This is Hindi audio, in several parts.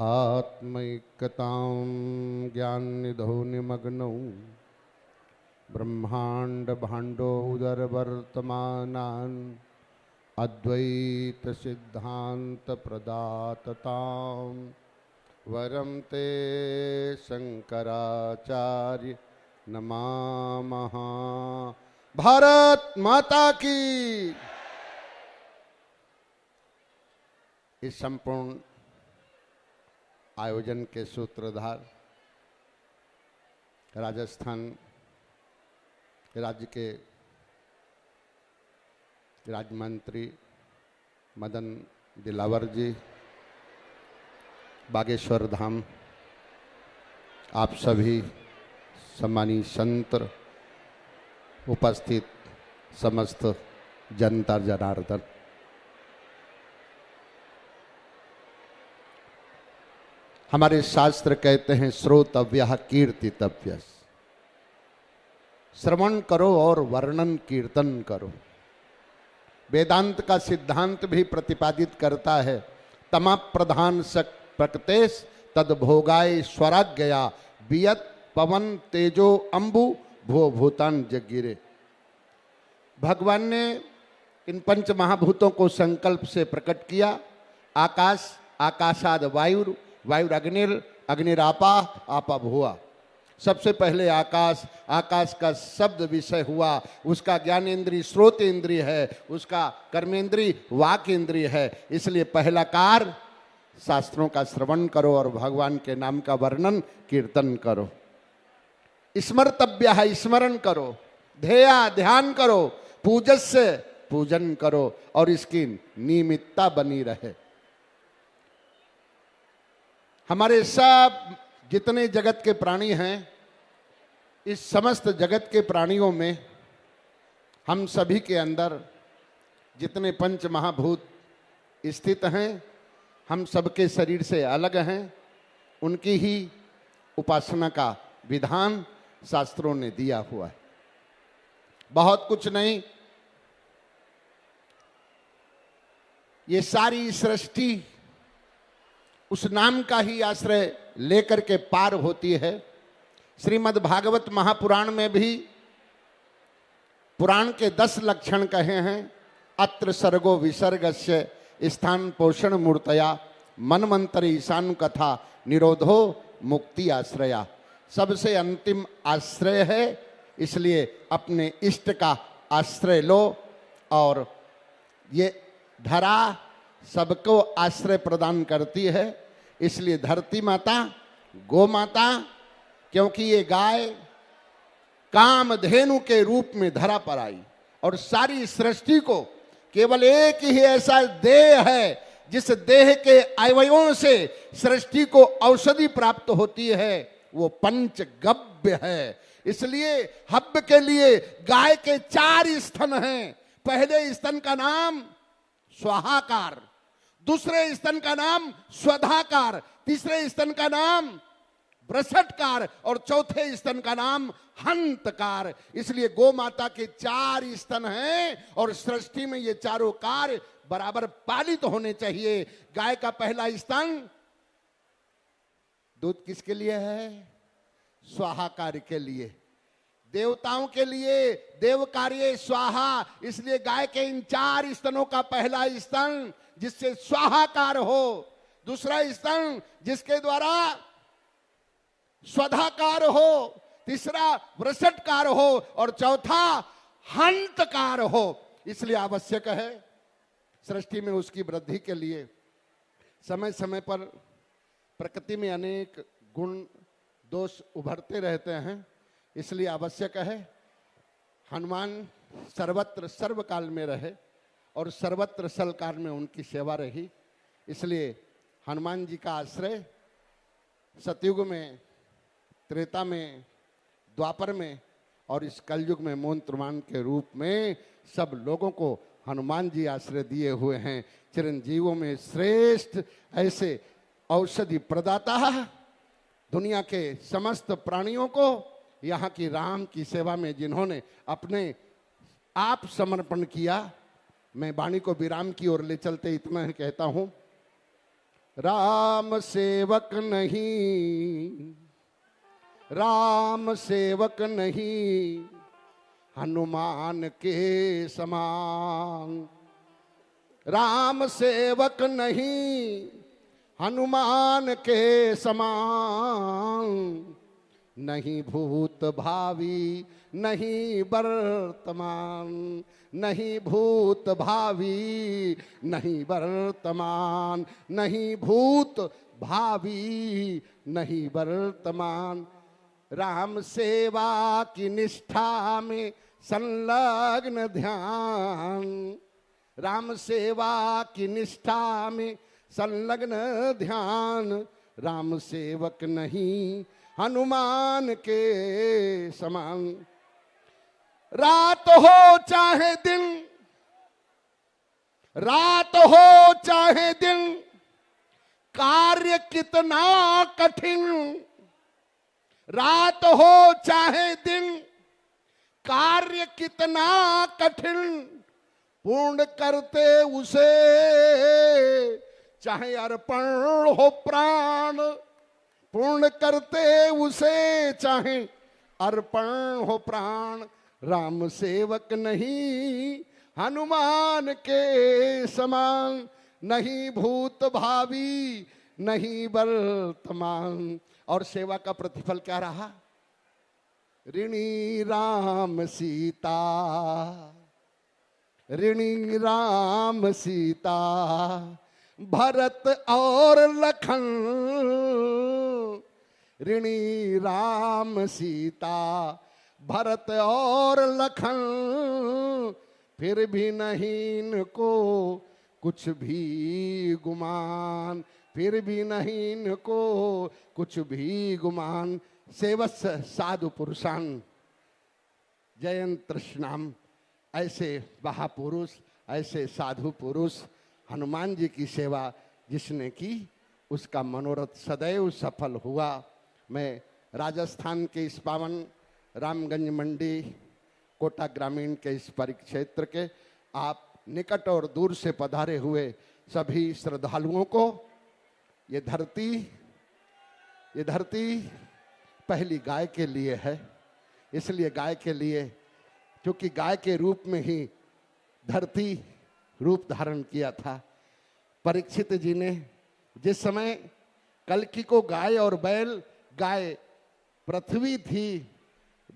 आत्मैक्यतां ज्ञाननिधौ निमग्नौ ब्रह्माण्डभाण्डोदरवर्तमानान् अद्वैतसिद्धान्तप्रदाततां वरं ते शंकराचार्य नमामः। भारत माता की। इस संपूर्ण आयोजन के सूत्रधार राजस्थान राज्य के राज्य मंत्री मदन दिलावर जी, बागेश्वर धाम, आप सभी सम्मानीय संत, उपस्थित समस्त जनता जनार्दन, हमारे शास्त्र कहते हैं श्रोतव्यः कीर्तितव्यः। श्रवण करो और वर्णन कीर्तन करो। वेदांत का सिद्धांत भी प्रतिपादित करता है तमा प्रधान सक प्रकटेश तद भोगाय स्वराज्ञया वियत पवन तेजो अंबु भो भूतान जगिरे। भगवान ने इन पंच महाभूतों को संकल्प से प्रकट किया। आकाश, आकाशाद वायु, वायु अग्निर, अग्निरापा, आपा भुआ। सबसे पहले आकाश, आकाश का शब्द विषय हुआ, उसका ज्ञानेन्द्रिय श्रोत इंद्रिय है, उसका कर्मेंद्रिय वाक इंद्रिय है। इसलिए पहला कार्य शास्त्रों का श्रवण करो और भगवान के नाम का वर्णन कीर्तन करो। स्मर्तव्य है, स्मरण करो। ध्येया, ध्यान करो। पूजस्य, पूजन करो और इसकी नियमितता बनी रहे। हमारे सब जितने जगत के प्राणी हैं, इस समस्त जगत के प्राणियों में हम सभी के अंदर जितने पंच महाभूत स्थित हैं, हम सबके शरीर से अलग हैं। उनकी ही उपासना का विधान शास्त्रों ने दिया हुआ है। बहुत कुछ नहीं, ये सारी सृष्टि उस नाम का ही आश्रय लेकर के पार होती है। श्रीमद् भागवत महापुराण में भी पुराण के 10 लक्षण कहे हैं। अत्र सर्गो विसर्गस्य स्थान पोषण मूर्तया मनमंत्र ईशानु कथा निरोधो मुक्ति आश्रया। सबसे अंतिम आश्रय है, इसलिए अपने इष्ट का आश्रय लो। और ये धरा सबको आश्रय प्रदान करती है। इसलिए धरती माता, गो माता, क्योंकि ये गाय कामधेनु के रूप में धरा पर आई और सारी सृष्टि को केवल एक ही ऐसा देह है जिस देह के अवयवों से सृष्टि को औषधि प्राप्त होती है, वो पंचगव्य है। इसलिए हव्य के लिए गाय के 4 स्तन हैं। पहले स्तन का नाम स्वाहाकार, दूसरे स्तन का नाम स्वधाकार, तीसरे स्तन का नाम ब्रसटकार और चौथे स्तन का नाम हंतकार। इसलिए गो माता के 4 स्तन हैं और सृष्टि में ये चारों कार्य बराबर पालित होने चाहिए। गाय का पहला स्तन दूध किसके लिए है? स्वाहाकार के लिए, देवताओं के लिए। देव कार्य स्वाहा। इसलिए गाय के इन 4 स्तनों का पहला स्तन जिससे स्वाहाकार हो, दूसरा स्तन जिसके द्वारा स्वधाकार हो, तीसरा वृषटकार हो और चौथा हंतकार हो। इसलिए आवश्यक है सृष्टि में उसकी वृद्धि के लिए समय समय पर प्रकृति में अनेक गुण दोष उभरते रहते हैं। इसलिए आवश्यक है हनुमान सर्वत्र सर्वकाल में रहे और सर्वत्र सलकाल में उनकी सेवा रही। इसलिए हनुमान जी का आश्रय सतयुग में, त्रेता में, द्वापर में और इस कलयुग में मोंत्रमान के रूप में सब लोगों को हनुमान जी आश्रय दिए हुए हैं। चिरंजीवों में श्रेष्ठ ऐसे औषधि प्रदाता दुनिया के समस्त प्राणियों को यहाँ की राम की सेवा में जिन्होंने अपने आप समर्पण किया। मैं वाणी को विराम की ओर ले चलते इतना ही कहता हूँ, राम सेवक नहीं, राम सेवक नहीं, हनुमान के समान। राम सेवक नहीं, हनुमान के समान। नहीं भूत भावी नहीं वर्तमान, नहीं भूत भावी नहीं वर्तमान, नहीं भूत भावी नहीं वर्तमान। राम सेवा की निष्ठा में संलग्न ध्यान, राम सेवा की निष्ठा में संलग्न ध्यान। राम सेवक नहीं, हनुमान के समान। रात हो चाहे दिन, रात हो चाहे दिन, कार्य कितना कठिन। रात हो चाहे दिन, कार्य कितना कठिन, पूर्ण करते उसे चाहे अर्पण हो प्राण। पूर्ण करते उसे चाहे अर्पण हो प्राण। राम सेवक नहीं, हनुमान के समान। नहीं भूत भावी नहीं वर्तमान। और सेवा का प्रतिफल क्या रहा? ऋणी राम सीता, ऋणी राम सीता, भरत और लखन। ऋणी राम सीता, भरत और लखन, फिर भी नहीं इनको कुछ भी गुमान। फिर भी नहीं इनको कुछ भी गुमान। सेवस साधु पुरुषान जयंत तृष्णाम। ऐसे महापुरुष, ऐसे साधु पुरुष, हनुमान जी की सेवा जिसने की उसका मनोरथ सदैव सफल हुआ। मैं राजस्थान के इस पावन रामगंज मंडी कोटा ग्रामीण के इस परिक्षेत्र के आप निकट और दूर से पधारे हुए सभी श्रद्धालुओं को, ये धरती पहली गाय के लिए है। इसलिए गाय के लिए, क्योंकि गाय के रूप में ही धरती रूप धारण किया था। परीक्षित जी ने जिस समय कल्कि को गाय और बैल, गाय पृथ्वी थी,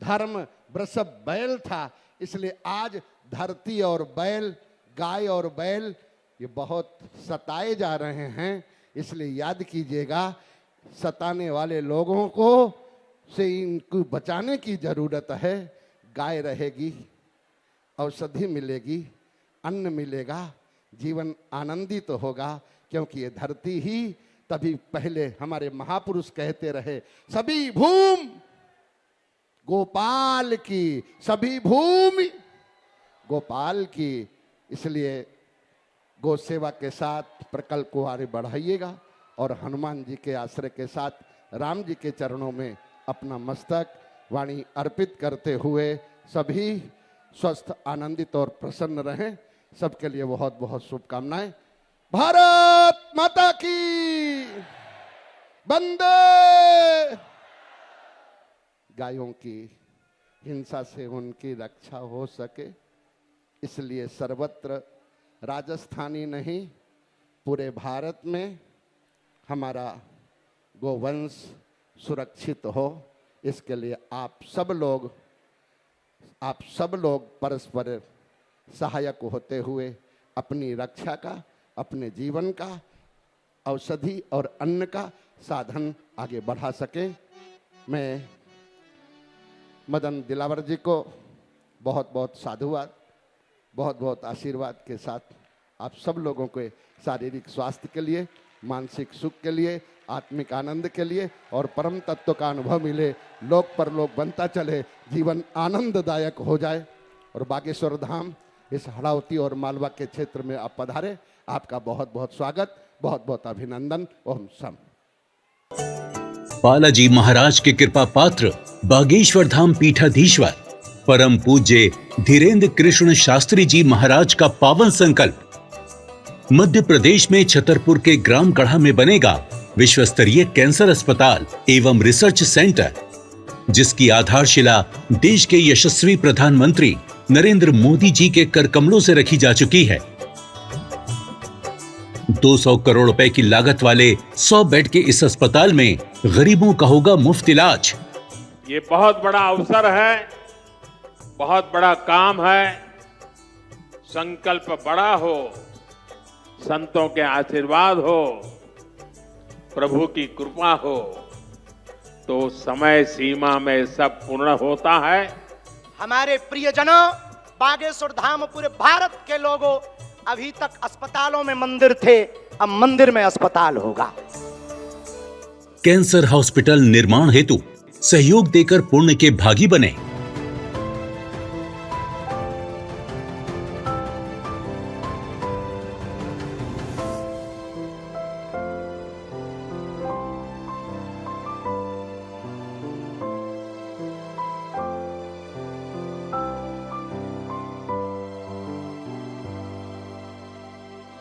धर्म वृषभ बैल था, इसलिए आज धरती और बैल, गाय और बैल ये बहुत सताए जा रहे हैं। इसलिए याद कीजिएगा, सताने वाले लोगों को से इनको बचाने की जरूरत है। गाय रहेगी, औषधि मिलेगी, अन्न मिलेगा, जीवन आनंदित तो होगा। क्योंकि ये धरती ही, तभी पहले हमारे महापुरुष कहते रहे, सभी भूमि गोपाल की, सभी भूमि गोपाल की। इसलिए गौ सेवा के साथ प्रकल्प को आगे बढ़ाइएगा और हनुमान जी के आश्रय के साथ राम जी के चरणों में अपना मस्तक वाणी अर्पित करते हुए सभी स्वस्थ, आनंदित और प्रसन्न रहें। सबके लिए बहुत बहुत शुभकामनाएं। भारत माता की वंदे। गायों की हिंसा से उनकी रक्षा हो सके, इसलिए सर्वत्र, राजस्थानी नहीं पूरे भारत में हमारा गोवंश सुरक्षित हो, इसके लिए आप सब लोग परस्पर सहायक होते हुए अपनी रक्षा का, अपने जीवन का, औषधि और अन्न का साधन आगे बढ़ा सके। मैं मदन दिलावर जी को बहुत बहुत साधुवाद, बहुत बहुत आशीर्वाद के साथ आप सब लोगों के शारीरिक स्वास्थ्य के लिए, मानसिक सुख के लिए, आत्मिक आनंद के लिए और परम तत्व का अनुभव मिले, लोक परलोक बनता चले, जीवन आनंददायक हो जाए। और बागेश्वर धाम इस हड़ावती और मालवा के क्षेत्र में आप पधारे, आपका बहुत बहुत स्वागत, बहुत बहुत अभिनंदन। ओम सम। बालाजी महाराज के कृपा पात्र बागेश्वर धाम पीठाधीश्वर परम पूज्य धीरेन्द्र कृष्ण शास्त्री जी महाराज का पावन संकल्प मध्य प्रदेश में छतरपुर के ग्राम गढ़ा में बनेगा विश्व स्तरीय कैंसर अस्पताल एवं रिसर्च सेंटर, जिसकी आधारशिला देश के यशस्वी प्रधानमंत्री नरेंद्र मोदी जी के कर कमलों से रखी जा चुकी है। 200 करोड़ रुपए की लागत वाले 100 बेड के इस अस्पताल में गरीबों का होगा मुफ्त इलाज। ये बहुत बड़ा अवसर है, बहुत बड़ा काम है। संकल्प बड़ा हो, संतों के आशीर्वाद हो, प्रभु की कृपा हो, तो समय सीमा में सब पूर्ण होता है। हमारे प्रियजनों, बागेश्वर धाम पूरे भारत के लोगों, अभी तक अस्पतालों में मंदिर थे, अब मंदिर में अस्पताल होगा। कैंसर हॉस्पिटल निर्माण हेतु सहयोग देकर पुण्य के भागी बने।